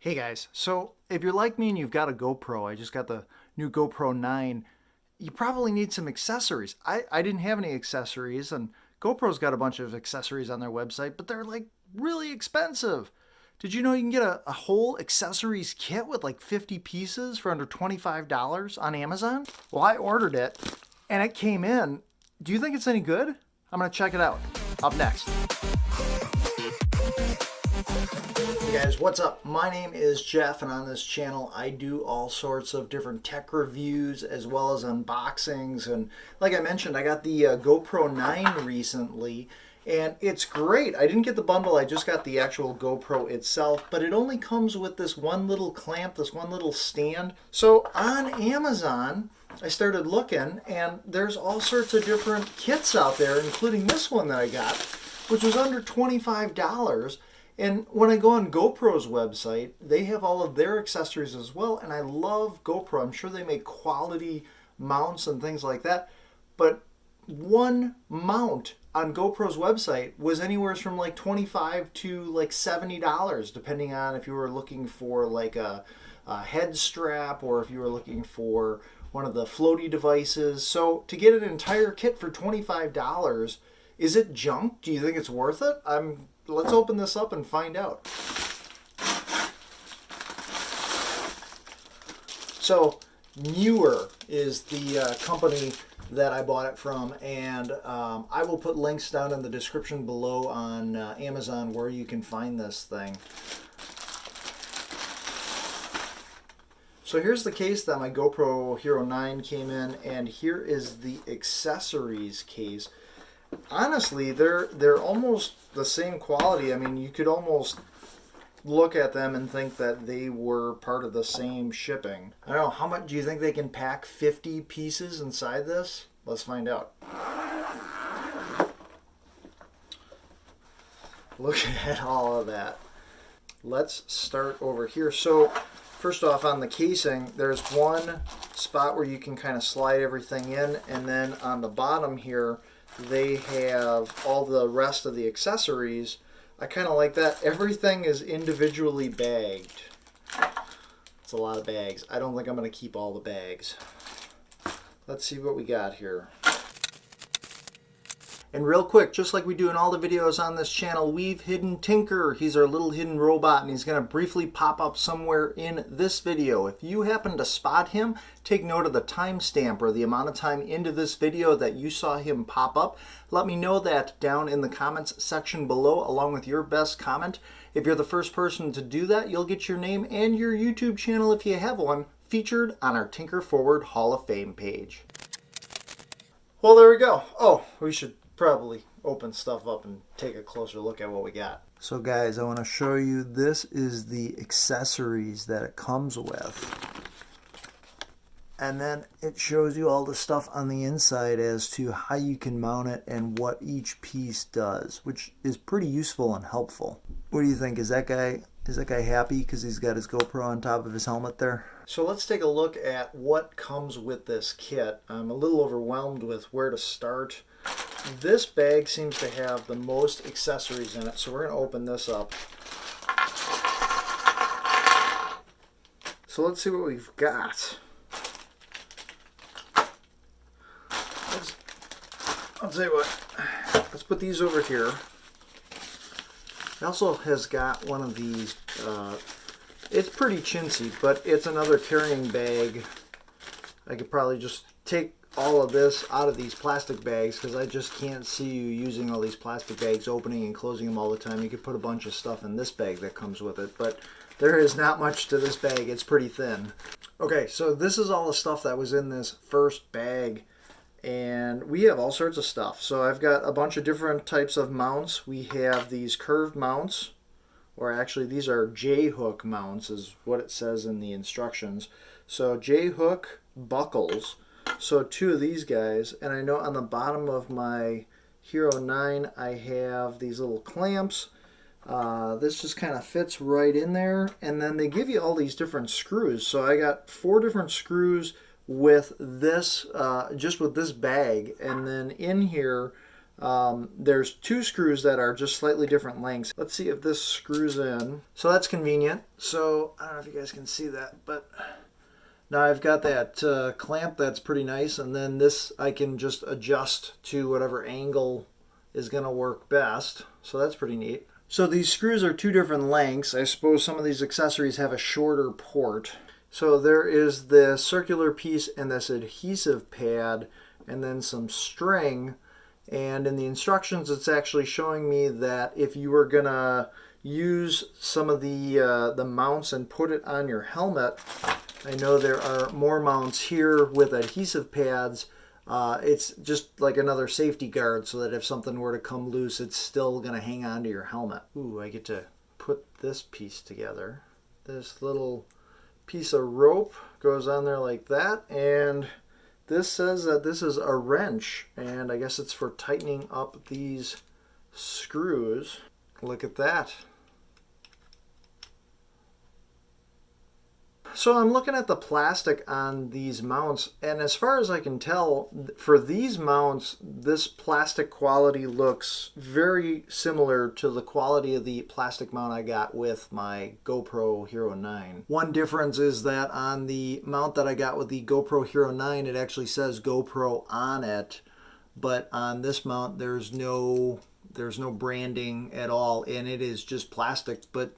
Hey guys, so if you're like me and you've got a GoPro, I just got the new GoPro 9, you probably need some accessories. I didn't have any accessories, and GoPro's got a bunch of accessories on their website, but they're like really expensive. Did you know you can get a whole accessories kit with like 50 pieces for under $25 on Amazon? Well, I ordered it and it came in. Do you think it's any good? I'm gonna check it out. Up next. Hey guys, what's up? My name is Jeff, and on this channel I do all sorts of different tech reviews as well as unboxings. And like I mentioned, I got the GoPro 9 recently, and it's great. I didn't get the bundle, I just got the actual GoPro itself, but it only comes with this one little clamp, this one little stand. So on Amazon, I started looking, and there's all sorts of different kits out there, including this one that I got, which was under $25. And when I go on GoPro's website, they have all of their accessories as well. And I love GoPro. I'm sure they make quality mounts and things like that. But one mount on GoPro's website was anywhere from like $25 to like $70, depending on if you were looking for like a head strap or if you were looking for one of the floaty devices. So to get an entire kit for $25, is it junk? Do you think it's worth it? Let's open this up and find out. So, Newer is the company that I bought it from, and I will put links down in the description below on Amazon where you can find this thing. So here's the case that my GoPro Hero 9 came in, and here is the accessories case. Honestly, they're almost the same quality. I mean, you could almost look at them and think that they were part of the same shipping. I don't know, how much do you think they can pack 50 pieces inside this? Let's find out. Look at all of that. Let's start over here. So, first off, on the casing, there's one spot where you can kind of slide everything in, and then on the bottom here, they have all the rest of the accessories. I kind of like that. Everything is individually bagged. It's a lot of bags. I don't think I'm going to keep all the bags. Let's see what we got here. And real quick, just like we do in all the videos on this channel, we've hidden Tinker. He's our little hidden robot, and he's going to briefly pop up somewhere in this video. If you happen to spot him, take note of the timestamp or the amount of time into this video that you saw him pop up. Let me know that down in the comments section below, along with your best comment. If you're the first person to do that, you'll get your name and your YouTube channel, if you have one, featured on our Tinker Forward Hall of Fame page. Well, there we go. Oh, we should probably open stuff up and take a closer look at what we got. So guys, I want to show you, this is the accessories that it comes with. And then it shows you all the stuff on the inside as to how you can mount it and what each piece does, which is pretty useful and helpful. What do you think? Is that guy happy because he's got his GoPro on top of his helmet there? So let's take a look at what comes with this kit. I'm a little overwhelmed with where to start. This bag seems to have the most accessories in it, so we're going to open this up. So let's see what we've got. I'll tell you what, let's put these over here. It also has got one of these, it's pretty chintzy, but it's another carrying bag. I could probably just take all of this out of these plastic bags because I just can't see you using all these plastic bags, opening and closing them all the time. You could put a bunch of stuff in this bag that comes with it, but there is not much to this bag. It's pretty thin. Okay, so this is all the stuff that was in this first bag, and we have all sorts of stuff. So I've got a bunch of different types of mounts. We have these curved mounts, or actually these are J-hook mounts is what it says in the instructions. So J-hook buckles. So two of these guys, and I know on the bottom of my Hero 9 I have these little clamps. This just kind of fits right in there, and then they give you all these different screws. So I got 4 different screws with this, just with this bag, and then in here There's two screws that are just slightly different lengths. Let's see if this screws in. So that's convenient. So I don't know if you guys can see that, but now I've got that clamp that's pretty nice, and then this I can just adjust to whatever angle is going to work best. So that's pretty neat. So these screws are two different lengths. I suppose some of these accessories have a shorter port. So there is the circular piece and this adhesive pad and then some string. And in the instructions, it's actually showing me that if you were gonna use some of the mounts and put it on your helmet, I know there are more mounts here with adhesive pads. It's just like another safety guard so that if something were to come loose, it's still gonna hang on to your helmet. Ooh, I get to put this piece together. This little piece of rope goes on there like that, and this says that this is a wrench, and I guess it's for tightening up these screws. Look at that. So I'm looking at the plastic on these mounts, and as far as I can tell, for these mounts, this plastic quality looks very similar to the quality of the plastic mount I got with my GoPro HERO9. One difference is that on the mount that I got with the GoPro HERO9, it actually says GoPro on it, but on this mount there's no branding at all, and it is just plastic. But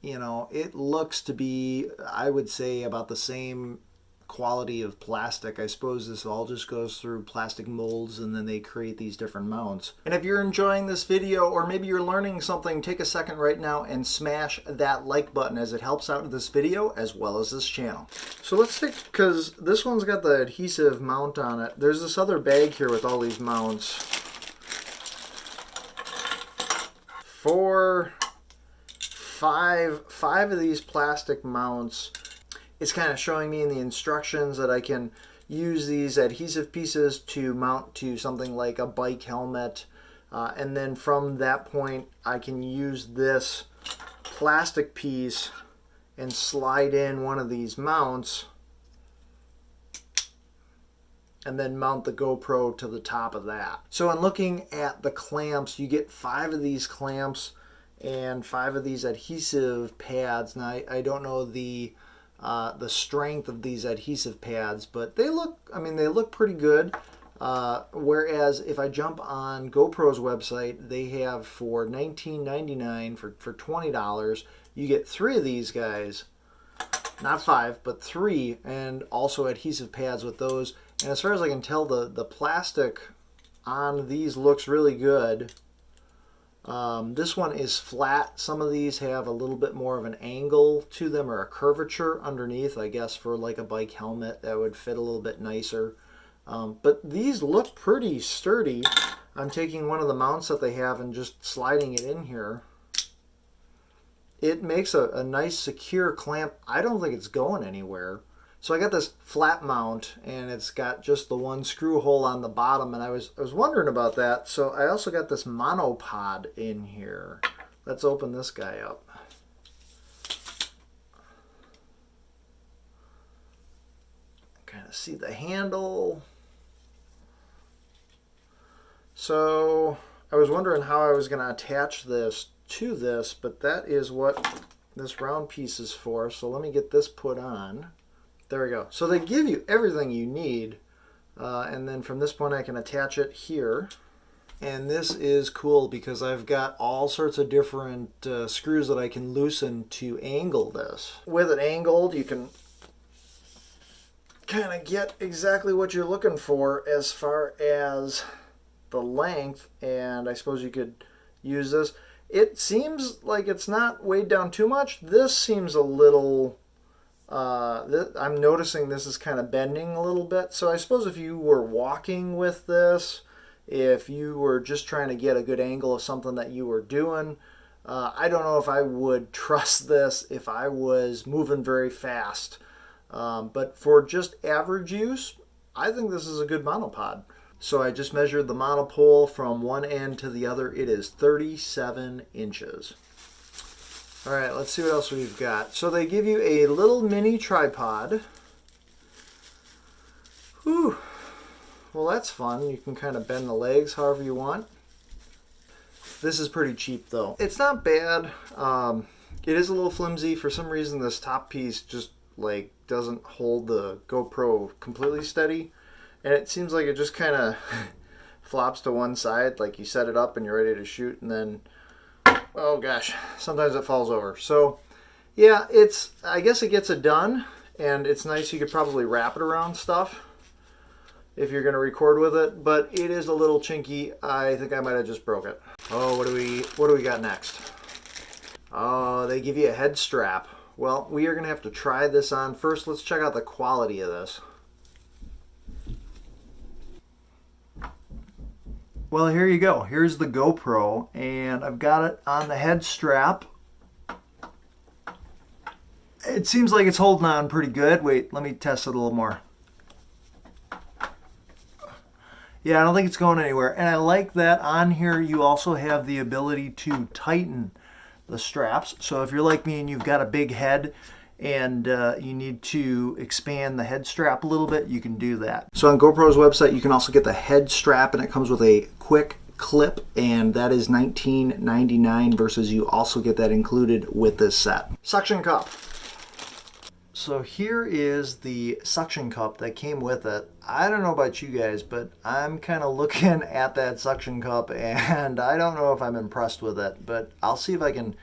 you know, it looks to be, I would say, about the same quality of plastic. I suppose this all just goes through plastic molds and then they create these different mounts. And if you're enjoying this video, or maybe you're learning something, take a second right now and smash that like button, as it helps out this video as well as this channel. So let's take, because this one's got the adhesive mount on it. There's this other bag here with all these mounts. Five of these plastic mounts. It's kind of showing me in the instructions that I can use these adhesive pieces to mount to something like a bike helmet, and then from that point I can use this plastic piece and slide in one of these mounts and then mount the GoPro to the top of that. So in looking at the clamps, you get 5 of these clamps and 5 of these adhesive pads. Now I don't know the strength of these adhesive pads, but they look, I mean, they look pretty good. Whereas if I jump on GoPro's website, they have for $19.99 for $20, you get 3 of these guys, not 5, but 3, and also adhesive pads with those. And as far as I can tell, the plastic on these looks really good. This one is flat. Some of these have a little bit more of an angle to them, or a curvature underneath. I guess for like a bike helmet that would fit a little bit nicer. But these look pretty sturdy. I'm taking one of the mounts that they have and just sliding it in here. It makes a nice secure clamp. I don't think it's going anywhere. So I got this flat mount, and it's got just the one screw hole on the bottom, and I was wondering about that. So I also got this monopod in here. Let's open this guy up. Kind of see the handle. So I was wondering how I was going to attach this to this, but that is what this round piece is for. So let me get this put on. There we go. So they give you everything you need, and then from this point I can attach it here. And this is cool because I've got all sorts of different screws that I can loosen to angle this. With it angled, you can kind of get exactly what you're looking for as far as the length, and I suppose you could use this. It seems like it's not weighed down too much. This seems a little... I'm noticing this is kind of bending a little bit. So I suppose if you were walking with this, if you were just trying to get a good angle of something that you were doing, I don't know if I would trust this if I was moving very fast. But for just average use, I think this is a good monopod. So I just measured the monopole from one end to the other. It is 37 inches. All right, let's see what else we've got. So they give you a little mini tripod. Whew. well, that's fun. You can kind of bend the legs however you want. This is pretty cheap though. It's not bad. It is a little flimsy. For some reason this top piece just like doesn't hold the GoPro completely steady, and it seems like it just kind of flops to one side, like you set it up and you're ready to shoot, and then, oh gosh, sometimes it falls over. So yeah, I guess it gets it done, and it's nice. You could probably wrap it around stuff if you're going to record with it, but it is a little chinky. I think I might have just broke it. Oh, what do we got next? Oh, they give you a head strap. Well, we are going to have to try this on. First, let's check out the quality of this. Well, here you go. Here's the GoPro, and I've got it on the head strap. It seems like it's holding on pretty good. Wait, let me test it a little more. Yeah, I don't think it's going anywhere. And I like that on here you also have the ability to tighten the straps. So if you're like me and you've got a big head and you need to expand the head strap a little bit, you can do that. So on GoPro's website, you can also get the head strap, and it comes with a quick clip, and that is $19.99 versus you also get that included with this set. Suction cup. So here is the suction cup that came with it. I don't know about you guys, but I'm kind of looking at that suction cup and I don't know if I'm impressed with it, but I'll see if I can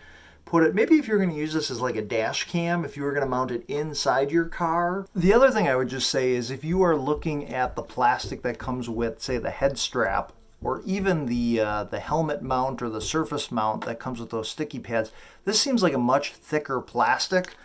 put it, maybe if you're going to use this as like a dash cam, if you were going to mount it inside your car. The other thing I would just say is if you are looking at the plastic that comes with, say, the head strap, or even the helmet mount or the surface mount that comes with those sticky pads, this seems like a much thicker plastic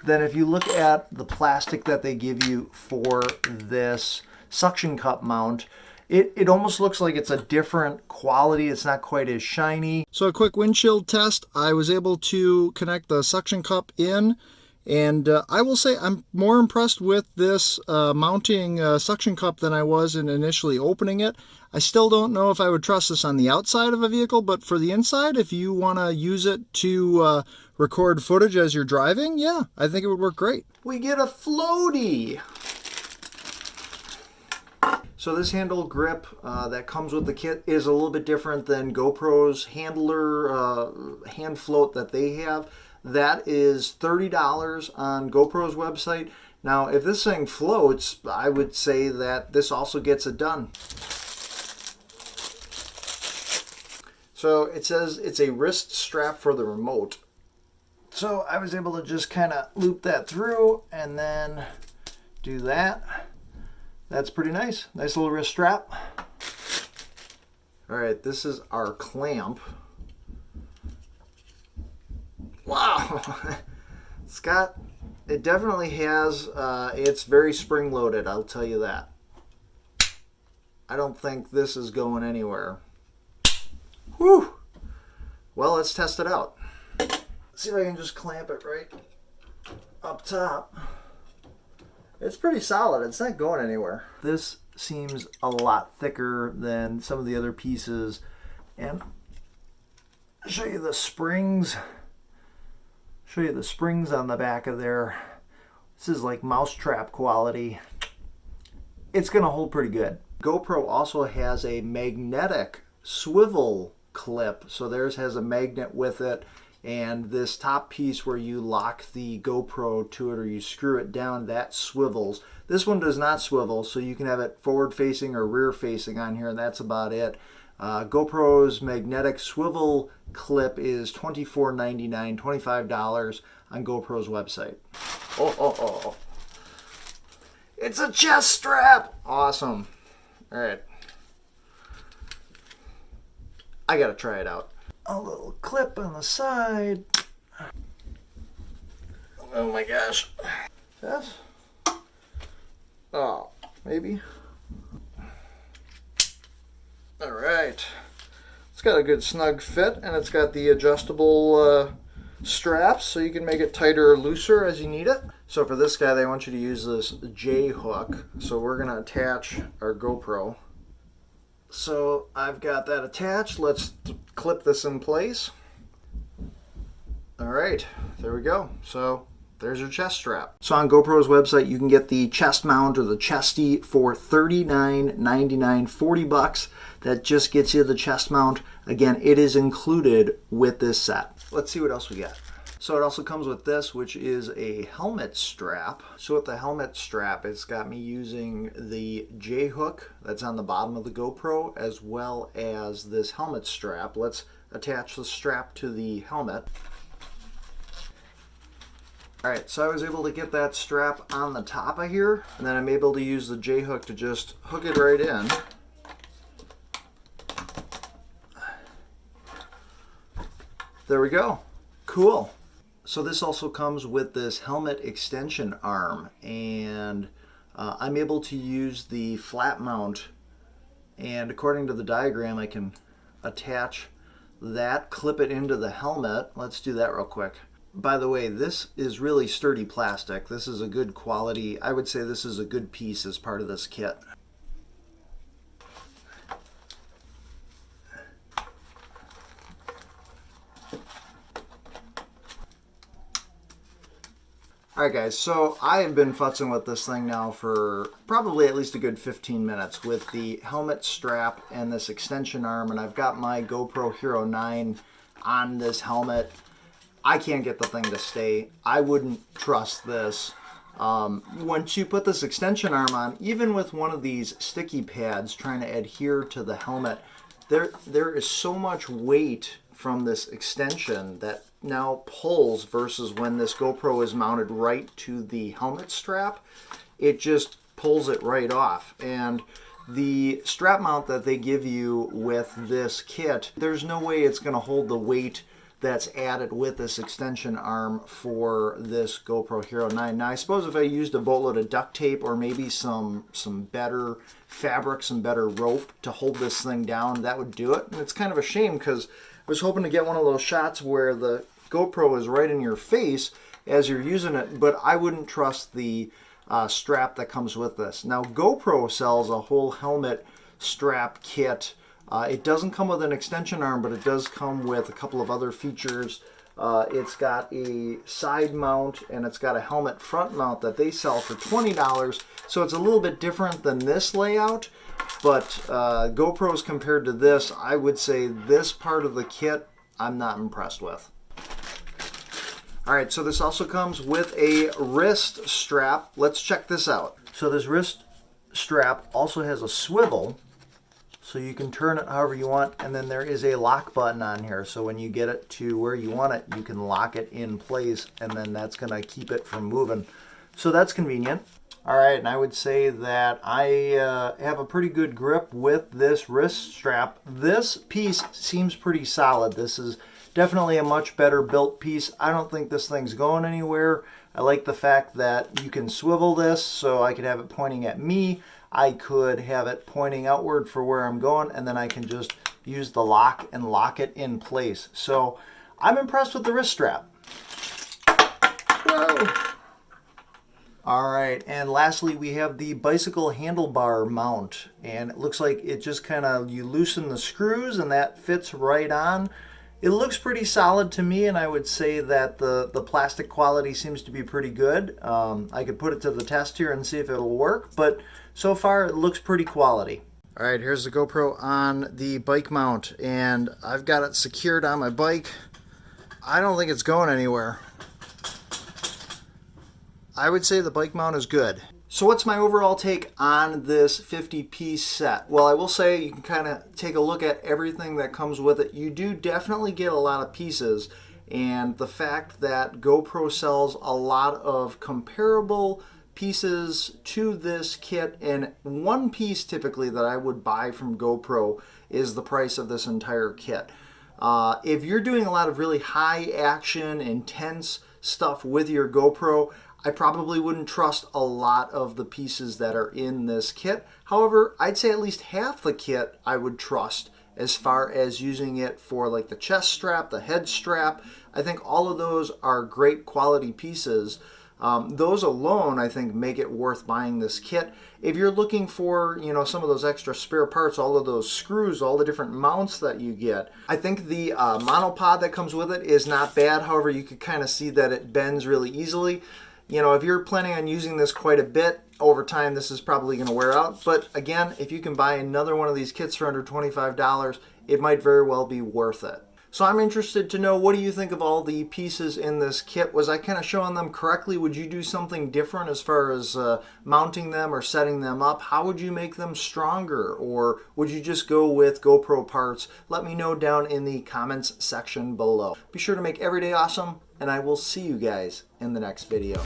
than if you look at the plastic that they give you for this suction cup mount. It almost looks like it's a different quality. It's not quite as shiny. So a quick windshield test. I was able to connect the suction cup in, and I will say I'm more impressed with this mounting suction cup than I was in initially opening it. I still don't know if I would trust this on the outside of a vehicle, but for the inside, if you want to use it to record footage as you're driving, yeah, I think it would work great. We get a floaty. So this handle grip that comes with the kit is a little bit different than GoPro's handler hand float that they have. That is $30 on GoPro's website. Now, if this thing floats, I would say that this also gets it done. So it says it's a wrist strap for the remote. So I was able to just kind of loop that through and then do that. That's pretty nice. Nice little wrist strap. All right, this is our clamp. Wow. It definitely has, it's very spring loaded, I'll tell you that. I don't think this is going anywhere. Whew. Well, let's test it out. See if I can just clamp it right up top. It's pretty solid. It's not going anywhere. This seems a lot thicker than some of the other pieces. And I'll show you the springs. Show you the springs on the back of there. This is like mousetrap quality. It's going to hold pretty good. GoPro also has a magnetic swivel clip. So theirs has a magnet with it. And this top piece where you lock the GoPro to it or you screw it down, that swivels. This one does not swivel, so you can have it forward facing or rear facing on here, and that's about it. GoPro's magnetic swivel clip is $24.99, $25 on GoPro's website. Oh. It's a chest strap! Awesome. All right. I gotta try it out. A little clip on the side. Oh my gosh. Yes? Oh, maybe. All right. It's got a good snug fit, and it's got the adjustable straps so you can make it tighter or looser as you need it. So for this guy, they want you to use this J hook. So we're going to attach our GoPro. So I've got that attached. Let's clip this in place. All right, there we go. So there's your chest strap. So on GoPro's website, you can get the chest mount or the chesty for $39.99, 40 bucks. That just gets you the chest mount. Again, it is included with this set. Let's see what else we got. So it also comes with this, which is a helmet strap. So with the helmet strap, it's got me using the J-hook that's on the bottom of the GoPro, as well as this helmet strap. Let's attach the strap to the helmet. Alright, so I was able to get that strap on the top of here, and then I'm able to use the J-hook to just hook it right in. There we go. Cool. So this also comes with this helmet extension arm, and I'm able to use the flat mount, and according to the diagram I can attach that, clip it into the helmet. Let's do that real quick. By the way, this is really sturdy plastic. This is a good quality. I would say this is a good piece as part of this kit. Alright guys, so I have been futzing with this thing now for probably at least a good 15 minutes with the helmet strap and this extension arm, and I've got my GoPro HERO9 on this helmet. I can't get the thing to stay. I wouldn't trust this. Once you put this extension arm on, even with one of these sticky pads trying to adhere to the helmet, there is so much weight from this extension that now pulls versus when this GoPro is mounted right to the helmet strap. It just pulls it right off. And the strap mount that they give you with this kit, there's no way it's going to hold the weight that's added with this extension arm for this GoPro HERO9. Now I suppose if I used a boatload of duct tape or maybe some better fabric, some better rope to hold this thing down, that would do it. And it's kind of a shame because I was hoping to get one of those shots where the GoPro is right in your face as you're using it, but I wouldn't trust the strap that comes with this. Now GoPro sells a whole helmet strap kit. It doesn't come with an extension arm, but it does come with a couple of other features. It's got a side mount and it's got a helmet front mount that they sell for $20. So it's a little bit different than this layout, but GoPros compared to this, I would say this part of the kit I'm not impressed with. Alright, so this also comes with a wrist strap. Let's check this out. So this wrist strap also has a swivel, so you can turn it however you want, and then there is a lock button on here, so when you get it to where you want it, you can lock it in place, and then that's going to keep it from moving. So that's convenient. Alright, and I would say that I have a pretty good grip with this wrist strap. This piece seems pretty solid. This is definitely a much better built piece. I don't think this thing's going anywhere. I like the fact that you can swivel this, so I could have it pointing at me. I could have it pointing outward for where I'm going, and then I can just use the lock and lock it in place. So I'm impressed with the wrist strap. Whoa. All right, and lastly we have the bicycle handlebar mount, and it looks like it just kind of, you loosen the screws and that fits right on. It looks pretty solid to me, and I would say that the plastic quality seems to be pretty good. I could put it to the test here and see if it'll work, but so far it looks pretty quality. All right, here's the GoPro on the bike mount, and I've got it secured on my bike. I don't think it's going anywhere. I would say the bike mount is good. So what's my overall take on this 50-piece set? Well, I will say you can kind of take a look at everything that comes with it. You do definitely get a lot of pieces, and the fact that GoPro sells a lot of comparable pieces to this kit, and one piece typically that I would buy from GoPro is the price of this entire kit. If you're doing a lot of really high action, intense stuff with your GoPro, I probably wouldn't trust a lot of the pieces that are in this kit. However, I'd say at least half the kit I would trust as far as using it for like the chest strap, the head strap. I think all of those are great quality pieces. Those alone, I think, make it worth buying this kit. If you're looking for, you know, some of those extra spare parts, all of those screws, all the different mounts that you get, I think the monopod that comes with it is not bad. However, you could kind of see that it bends really easily. You know, if you're planning on using this quite a bit, over time this is probably going to wear out. But again, if you can buy another one of these kits for under $25, it might very well be worth it. So I'm interested to know, what do you think of all the pieces in this kit? Was I kind of showing them correctly? Would you do something different as far as mounting them or setting them up? How would you make them stronger? Or would you just go with GoPro parts? Let me know down in the comments section below. Be sure to make every day awesome, and I will see you guys in the next video.